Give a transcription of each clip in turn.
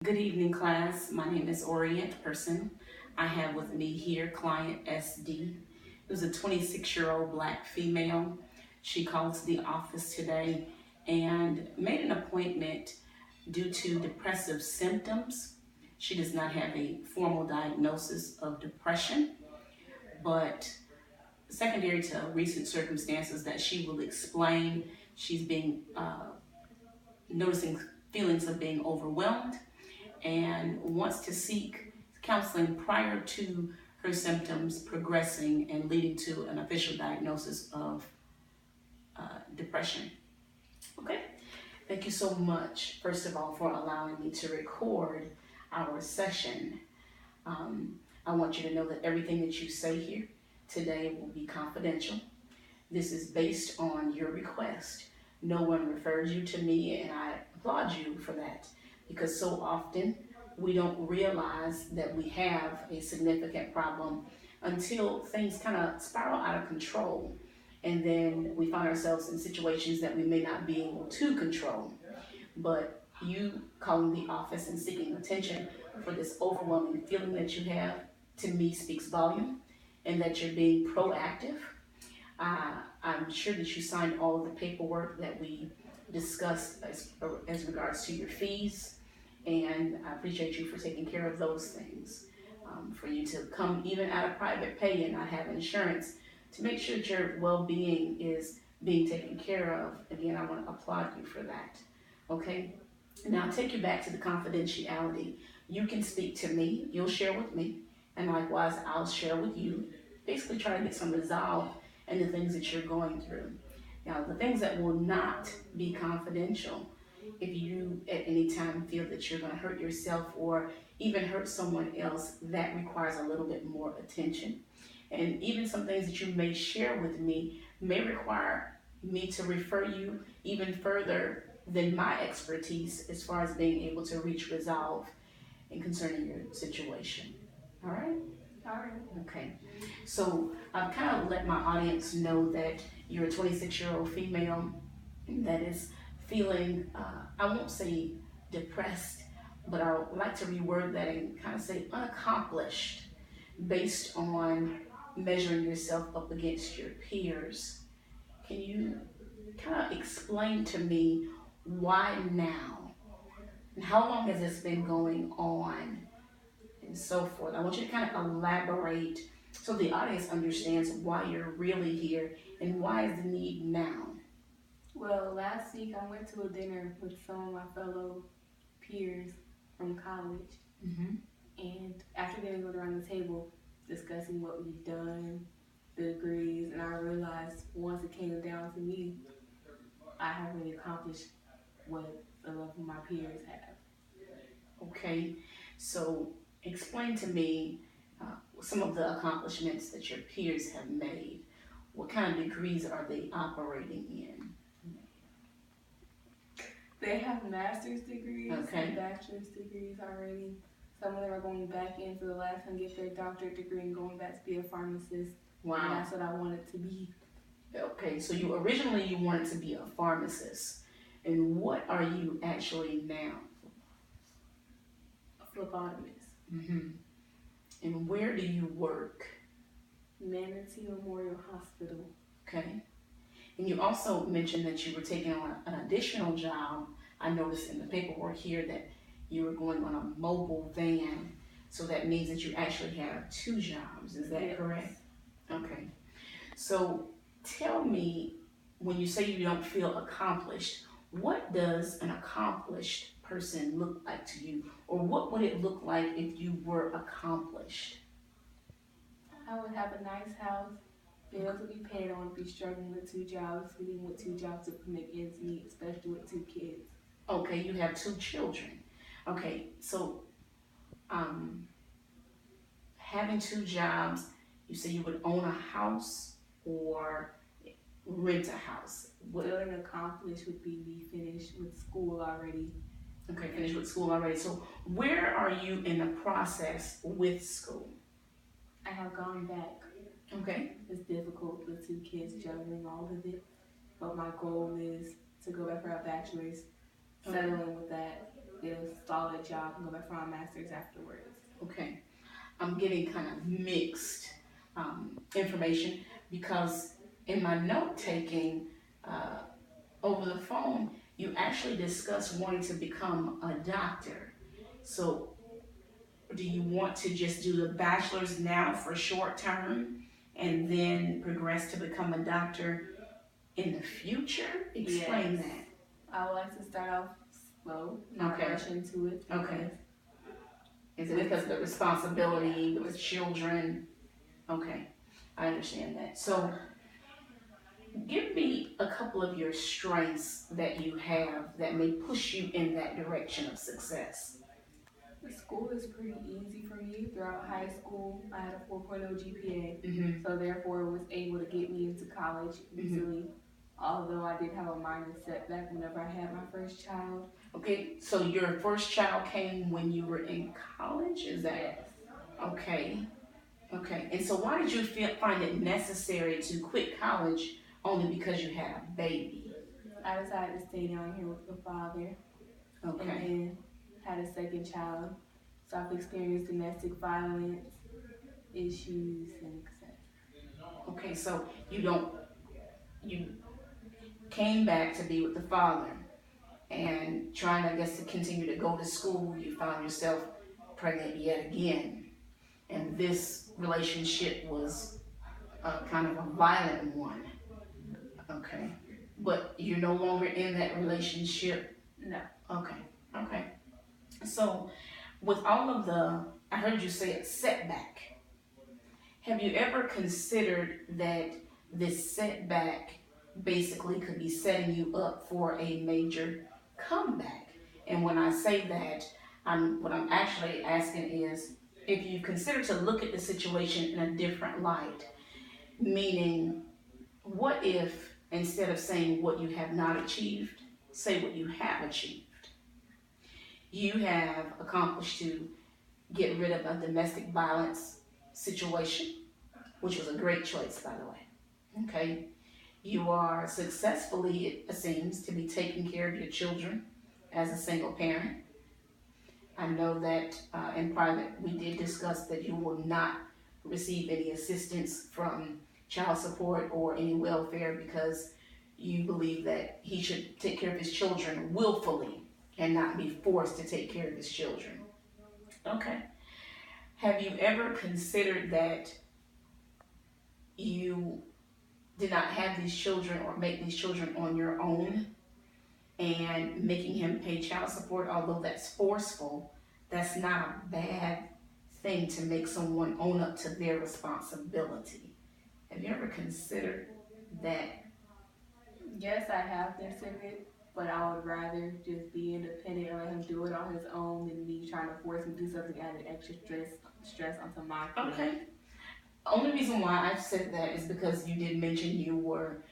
Good evening, class. My name is Orient Person. I have with me here client SD, who's a 26-year-old black female. She called to the office today and made an appointment due to depressive symptoms. She does not have a formal diagnosis of depression, but secondary to recent circumstances that she will explain, she's being noticing feelings of being overwhelmed and wants to seek counseling prior to her symptoms progressing and leading to an official diagnosis of depression. Okay, thank you so much, first of all, for allowing me to record our session. I want you to know that everything that you say here today will be confidential. This is based on your request. No one referred you to me, and I applaud you for that because so often we don't realize that we have a significant problem until things kind of spiral out of control. And then we find ourselves in situations that we may not be able to control. But you calling the office and seeking attention for this overwhelming feeling that you have, to me, speaks volume, and that you're being proactive. I'm sure that you signed all of the paperwork that we discussed as regards to your fees, and I appreciate you for taking care of those things. For you to come even out of private pay and not have insurance to make sure that your well-being is being taken care of. Again, I want to applaud you for that. Okay? Now I'll take you back to the confidentiality. You can speak to me, you'll share with me, and likewise I'll share with you. Basically try to get some resolve in the things that you're going through. Now, the things that will not be confidential, if you at any time feel that you're going to hurt yourself or even hurt someone else, that requires a little bit more attention. And even some things that you may share with me may require me to refer you even further than my expertise as far as being able to reach resolve in concerning your situation. All right? All right. Okay. So I've kind of let my audience know that you're a 26-year-old female that is feeling, I won't say depressed, but I would like to reword that and kind of say unaccomplished based on measuring yourself up against your peers. Can you kind of explain to me why now? And how long has this been going on? And so forth. I want you to kind of elaborate so the audience understands why you're really here and why is the need now. Well, last week I went to a dinner with some of my fellow peers from college, Mm-hmm. and after they were around the table discussing what we've done, the degrees, and I realized once it came down to me, I haven't really accomplished what a lot of my peers have. Okay, so explain to me some of the accomplishments that your peers have made. What kind of degrees are they operating in? They have master's degrees Okay. and bachelor's degrees already. Some of them are going back in for the last time, get their doctorate degree and going back to be a pharmacist. And Wow. that's what I wanted to be. Okay, so you originally wanted to be a pharmacist, and what are you actually now? A phlebotomist. Mm-hmm. And where do you work? Manatee Memorial Hospital. Okay. And you also mentioned that you were taking on an additional job. I noticed in the paperwork here that you were going on a mobile van. So that means that you actually have two jobs. Is that Yes. correct? Okay. So tell me, when you say you don't feel accomplished, what does an accomplished person look like to you? Or what would it look like if you were accomplished? I would have a nice house, bills would be paid on, be struggling with two jobs, living with two jobs to make ends meet, especially with two kids. Okay, you have two children. Okay, so having two jobs, you say you would own a house or rent a house. Feeling accomplished would be me finished with school already. Okay, finished with school already. So where are you in the process with school? I have gone back. Okay. It's difficult with two kids juggling all of it, but my goal is to go back for a bachelor's settling with that, get a solid job, and go back for my master's afterwards. Okay. I'm getting kind of mixed information because in my note taking over the phone, you actually discussed wanting to become a doctor. So, do you want to just do the bachelor's now for short term and then progress to become a doctor in the future? Explain Yes. that. I would like to start off slow, not Okay. rush into it. Okay. Is it because of the responsibility with children? Okay, I understand that. So, give me a couple of your strengths that you have that may push you in that direction of success. The school is pretty easy for me. Throughout high school, I had a 4.0 GPA, Mm-hmm. so therefore it was able to get me into college easily. Although I did have a minor setback whenever I had my first child. Okay, so your first child came when you were in college, is that? Yes. Okay, okay. And so why did you find it necessary to quit college only because you had a baby? I decided to stay down here with the father, and Okay, then had a second child. So I've experienced domestic violence issues and etc. okay. So you came back to be with the father and trying, I guess, to continue to go to school. You found yourself pregnant yet again, and this relationship was kind of a violent one. Okay, but you're no longer in that relationship. No. Okay, okay. So, with all of I heard you say a setback. Have you ever considered that this setback basically could be setting you up for a major comeback? And when I say that, what I'm actually asking is if you consider to look at the situation in a different light, meaning, what if instead of saying what you have not achieved, say what you have achieved? You have accomplished to get rid of a domestic violence situation, which was a great choice, by the way. Okay? You are successfully, it seems, to be taking care of your children as a single parent. I know that in private we did discuss that you will not receive any assistance from child support or any welfare because you believe that he should take care of his children willfully and not be forced to take care of his children. Okay. Have you ever considered that you did not have these children or make these children on your own, and making him pay child support, although that's forceful, that's not a bad thing to make someone own up to their responsibility? Have you ever considered that? Yes, I have considered it, but I would rather just be independent and let him do it on his own than me trying to force him to do something, added extra stress onto my plate. Okay. Only reason why I said that is because you did mention you were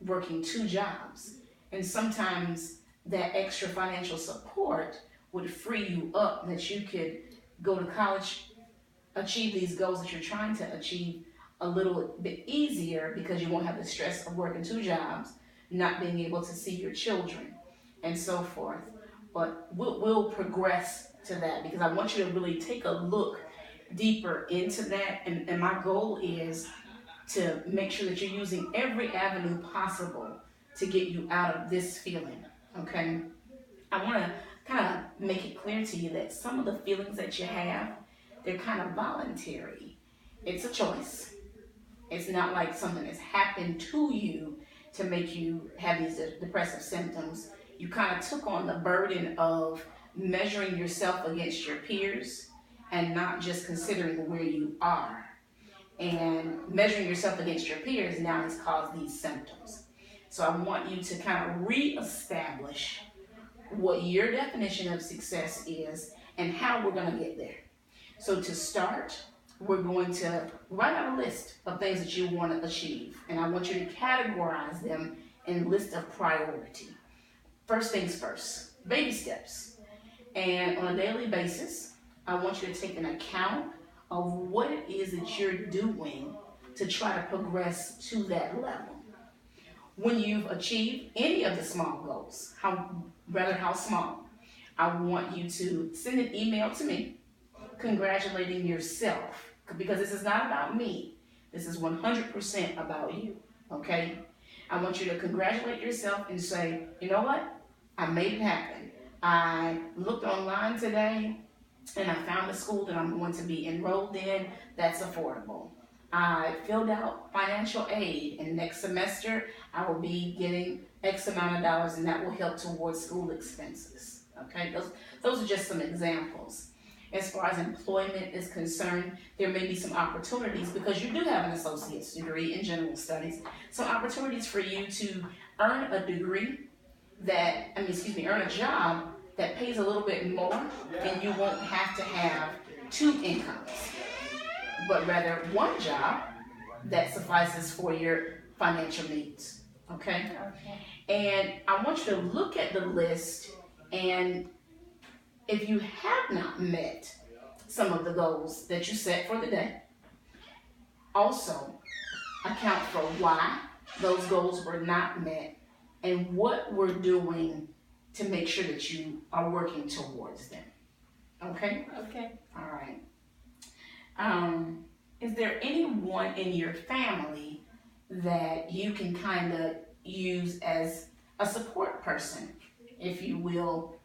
working 2 jobs, and sometimes that extra financial support would free you up that you could go to college, achieve these goals that you're trying to achieve a little bit easier because you won't have the stress of working 2 jobs, not being able to see your children, and so forth. But we'll progress to that because I want you to really take a look deeper into that, and my goal is to make sure that you're using every avenue possible to get you out of this feeling, okay? I want to kind of make it clear to you that some of the feelings that you have, they're kind of voluntary. It's a choice. It's not like something that's happened to you to make you have these depressive symptoms. You kind of took on the burden of measuring yourself against your peers and not just considering where you are. And measuring yourself against your peers now has caused these symptoms. So I want you to kind of reestablish what your definition of success is and how we're going to get there. So to start, we're going to write out a list of things that you want to achieve. And I want you to categorize them in a list of priority. First things first, baby steps. And on a daily basis, I want you to take an account of what it is that you're doing to try to progress to that level. When you've achieved any of the small goals, how small, I want you to send an email to me congratulating yourself, because this is not about me. This is 100% about you, okay? I want you to congratulate yourself and say, you know what? I made it happen. I looked online today and I found a school that I'm going to be enrolled in that's affordable. I filled out financial aid, and next semester I will be getting X amount of dollars, and that will help towards school expenses. Okay, those are just some examples. As far as employment is concerned, there may be some opportunities, because you do have an associate's degree in general studies, some opportunities for you to earn a degree earn a job that pays a little bit more, and you won't have to have two incomes, but rather one job that suffices for your financial needs, okay? And I want you to look at the list, and if you have not met some of the goals that you set for the day, also account for why those goals were not met and what we're doing to make sure that you are working towards them. Okay? Okay. All right. Is there anyone in your family that you can kind of use as a support person, if you will,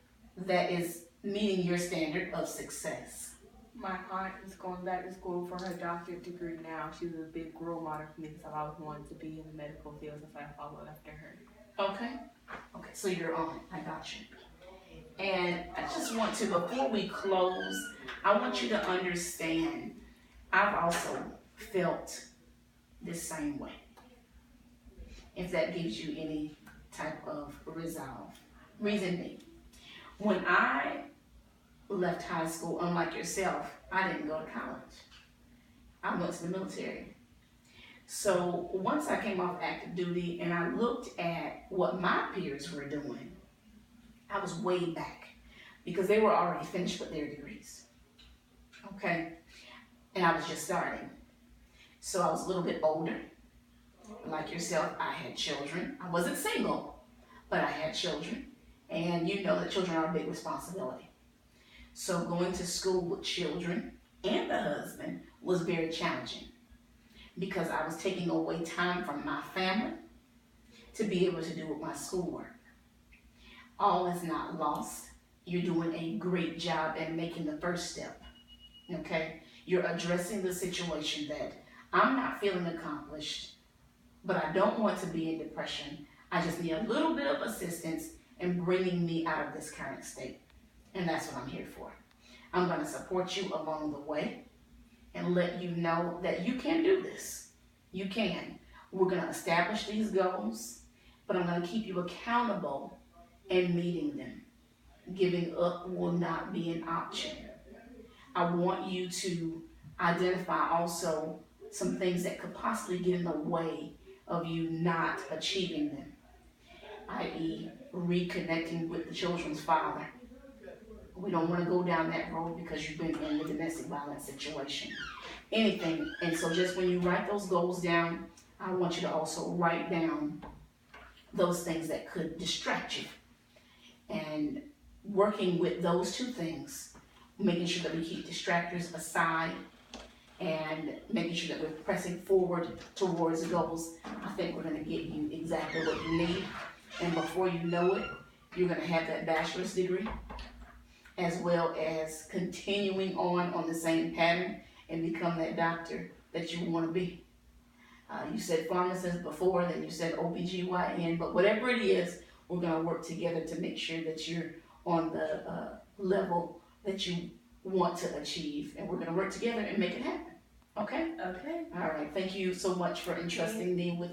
that is meeting your standard of success? My aunt is going back to school for her doctorate degree now. She's a big role model for me because I've always wanted to be in the medical field, so I followed after her. Okay. Okay, so your aunt, I got you. And I just want to, before we close, I want you to understand, I've also felt the same way. If that gives you any type of resolve. Reason being, when I left high school, unlike yourself, I didn't go to college. I went to the military. So once I came off active duty and I looked at what my peers were doing, I was way back, because they were already finished with their degrees. Okay? And I was just starting. So I was a little bit older. Like yourself, I had children. I wasn't single, but I had children. And you know that children are a big responsibility. So going to school with children and the husband was very challenging, because I was taking away time from my family to be able to do my schoolwork. All is not lost. You're doing a great job at making the first step, okay? You're addressing the situation that I'm not feeling accomplished, but I don't want to be in depression. I just need a little bit of assistance in bringing me out of this current state. And that's what I'm here for. I'm going to support you along the way and let you know that you can do this. You can. We're going to establish these goals, but I'm going to keep you accountable in meeting them. Giving up will not be an option. I want you to identify also some things that could possibly get in the way of you not achieving them, i.e. reconnecting with the children's father. We don't want to go down that road because you've been in a domestic violence situation. Anything. And so just when you write those goals down, I want you to also write down those things that could distract you. And working with those two things, making sure that we keep distractors aside and making sure that we're pressing forward towards the goals, I think we're going to get you exactly what you need. And before you know it, you're going to have that bachelor's degree, as well as continuing on the same pattern and become that doctor that you want to be. You said pharmacist before, then you said OBGYN, but whatever it is, we're going to work together to make sure that you're on the level that you want to achieve, and we're going to work together and make it happen. Okay? Okay. All right. Thank you so much for entrusting me with